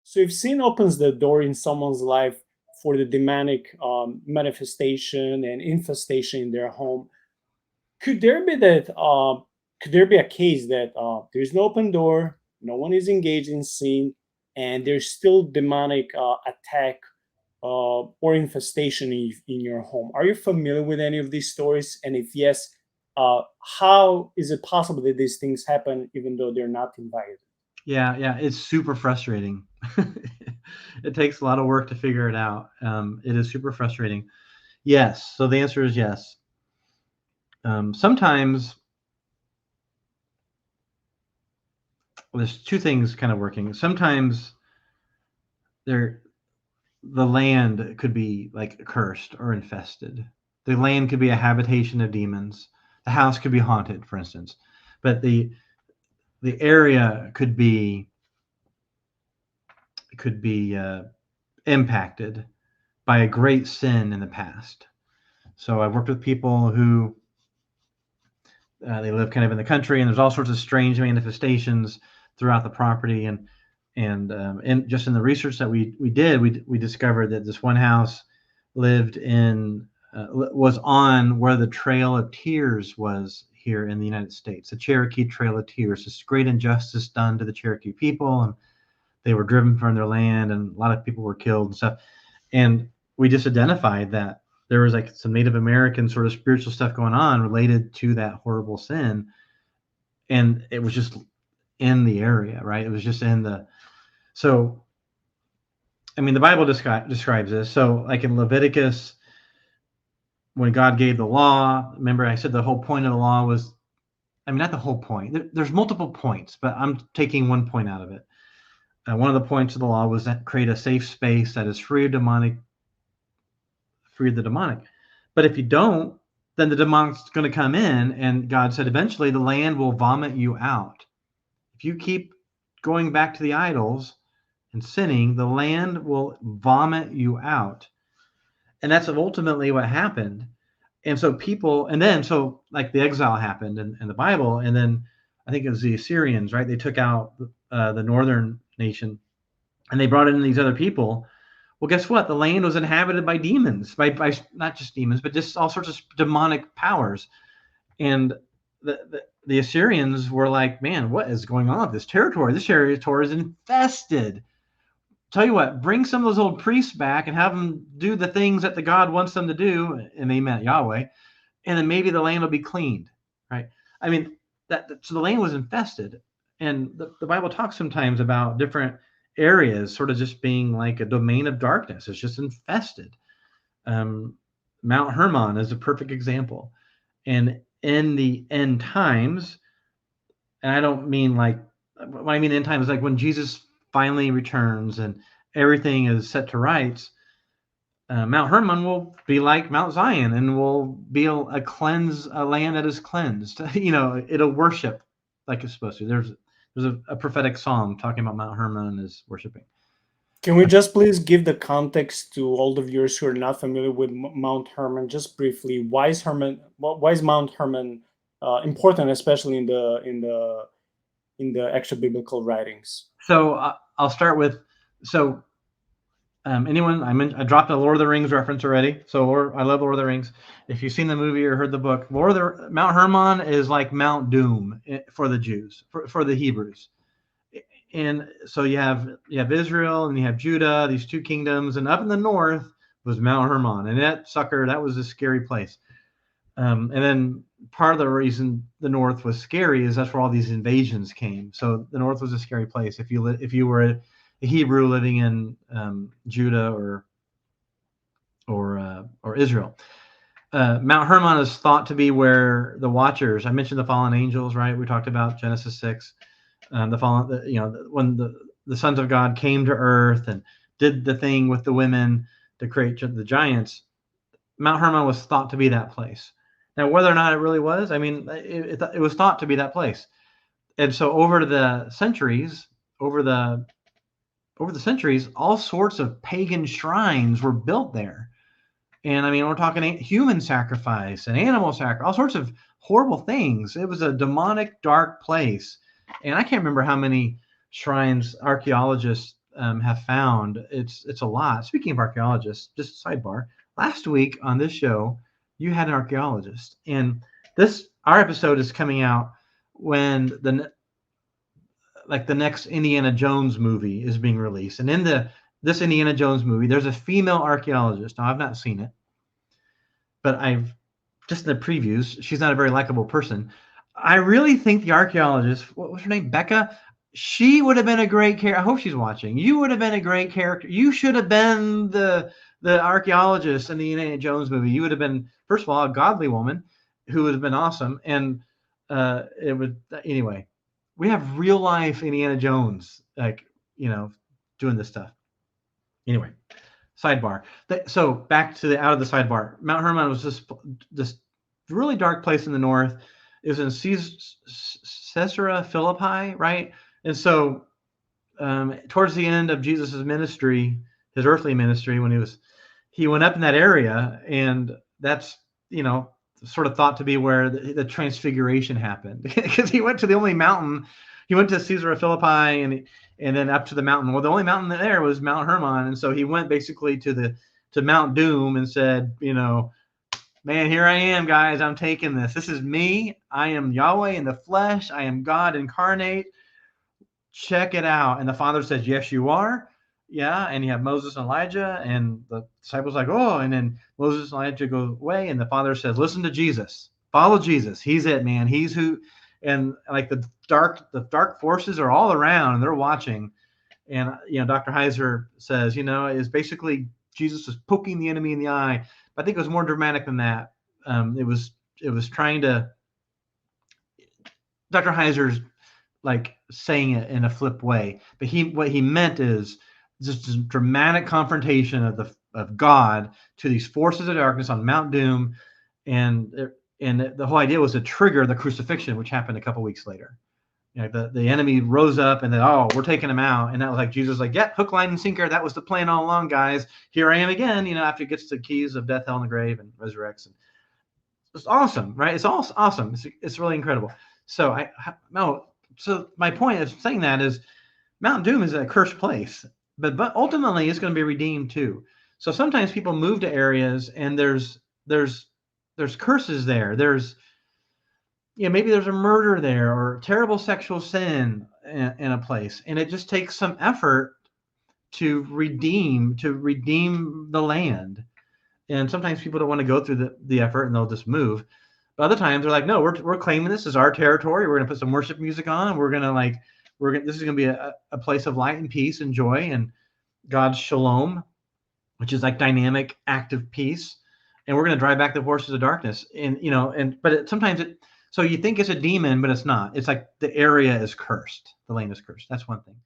So if sin opens the door in someone's life for the demonic manifestation and infestation in their home, could there be that? Could there be a case that there's no open door, no one is engaged in sin, and there's still demonic attack or infestation in your home? Are you familiar with any of these stories? And if yes, how is it possible that these things happen even though they're not invited? Yeah, yeah, it's super frustrating. It takes a lot of work to figure it out. It is super frustrating. Yes, so the answer is yes. Sometimes there's two things kind of working. Sometimes there the land could be like cursed or infested. The land could be a habitation of demons. The house could be haunted, for instance, but the area could be impacted by a great sin in the past. So I've worked with people who they live kind of in the country, and there's all sorts of strange manifestations throughout the property. And just in the research that we did, we discovered that this one house lived in was on where the Trail of Tears was here in the United States, the Cherokee Trail of Tears. This great injustice done to the Cherokee people, and they were driven from their land, and a lot of people were killed and stuff. And we just identified that there was like some Native American sort of spiritual stuff going on related to that horrible sin, and it was just in the area, right? It was just in the so. I mean, the Bible describes this. So, like in Leviticus, when God gave the law, remember I said the whole point of the law was, I mean, not the whole point. There's multiple points, but I'm taking one point out of it. One of the points of the law was that create a safe space that is free of the demonic. But if you don't, then the demonic's going to come in, and God said eventually the land will vomit you out. If you keep going back to the idols and sinning, the land will vomit you out. And that's ultimately what happened. And so people, and then so like the exile happened in the Bible, and then I think it was the Assyrians, right? They took out the northern nation, and they brought in these other people. Well, guess what? The land was inhabited by demons, by not just demons, but just all sorts of demonic powers. And the Assyrians were like, man, what is going on with this territory? This territory is infested. Tell you what, bring some of those old priests back and have them do the things that the God wants them to do, and they meant Yahweh, and then maybe the land will be cleaned, right? I mean, so the land was infested, and the Bible talks sometimes about different areas sort of just being like a domain of darkness. It's just infested. Mount Hermon is a perfect example, and in the end times, and I don't mean like what I mean end times, like when Jesus finally returns and everything is set to rights, Mount Hermon will be like Mount Zion and will be a land that is cleansed. It'll worship like it's supposed to. There's a prophetic song talking about Mount Hermon is worshiping. Can we just please give the context to all the viewers who are not familiar with Mount Hermon? Just briefly, why is Hermon? Why is Mount Hermon important, especially in the extra biblical writings? So I'll start with anyone I dropped a Lord of the Rings reference already. So I love Lord of the Rings. If you've seen the movie or heard the book, Mount Hermon is like Mount Doom for the Jews, for the Hebrews. And so you have Israel and you have Judah, these two kingdoms, and up in the north was Mount Hermon, and that was a scary place. And then part of the reason the north was scary is that's where all these invasions came. So the north was a scary place if you were a Hebrew living in Judah or Israel. Mount Hermon is thought to be where the Watchers. I mentioned the fallen angels, right? We talked about Genesis 6. When the sons of God came to earth and did the thing with the women to create the giants, Mount Hermon was thought to be that place. Now, whether or not it really was, I mean, it was thought to be that place. And so over the centuries, all sorts of pagan shrines were built there. And I mean, we're talking human sacrifice and animal sacrifice, all sorts of horrible things. It was a demonic, dark place. And I can't remember how many shrines archaeologists have found. It's a lot. Speaking of archaeologists, just a sidebar. Last week on this show, you had an archaeologist, and our episode is coming out when the next Indiana Jones movie is being released, and in this Indiana Jones movie, there's a female archaeologist. Now I've not seen it, but I've just in the previews. She's not a very likable person. I really think the archaeologist, what was her name, Becca? She would have been a great character. I hope she's watching. You would have been a great character. You should have been the archaeologist in the Indiana Jones movie. You would have been, first of all, a godly woman who would have been awesome. And it would, anyway, we have real life Indiana Jones, doing this stuff. Anyway, sidebar. So back to out of the sidebar. Mount Hermon was this really dark place in the north. It was in Caesarea Philippi, right? And so towards the end of Jesus's ministry, his earthly ministry, when he went up in that area, and that's sort of thought to be where the transfiguration happened, because he went to the only mountain. He went to Caesarea Philippi and then up to the mountain. Well, the only mountain there was Mount Hermon, and so he went basically to Mount Doom and said, man, here I am, guys. I'm taking this. This is me. I am Yahweh in the flesh. I am God incarnate. Check it out. And the Father says, yes, you are. Yeah. And you have Moses and Elijah, and the disciples like, oh, and then Moses and Elijah go away. And the Father says, listen to Jesus. Follow Jesus. He's it, man. He's who. And like the dark forces are all around, and they're watching. And, Dr. Heiser says, is basically Jesus is poking the enemy in the eye. I think it was more dramatic than that. It was trying to. Dr. Heiser's like saying it in a flip way, but what he meant is just this dramatic confrontation of God to these forces of darkness on Mount Doom, and the whole idea was to trigger the crucifixion, which happened a couple weeks later. The enemy rose up, and then, we're taking him out. And that was like Jesus, like, yeah, hook, line, and sinker. That was the plan all along, guys. Here I am again, after he gets the keys of death, hell, and the grave, and resurrects. And it's awesome, right? It's all awesome. It's really incredible. So so my point of saying that is Mount Doom is a cursed place, but ultimately it's going to be redeemed too. So sometimes people move to areas, and there's curses there. There's maybe there's a murder there, or terrible sexual sin in a place, and it just takes some effort to redeem the land. And sometimes people don't want to go through the effort, and they'll just move. But other times they're like, no, we're claiming this as our territory. We're going to put some worship music on. We're going to this is going to be a place of light and peace and joy and God's shalom, which is like dynamic, active peace. And we're going to drive back the forces of darkness. Sometimes so you think it's a demon, but it's not. It's like the area is cursed. The land is cursed. That's one thing.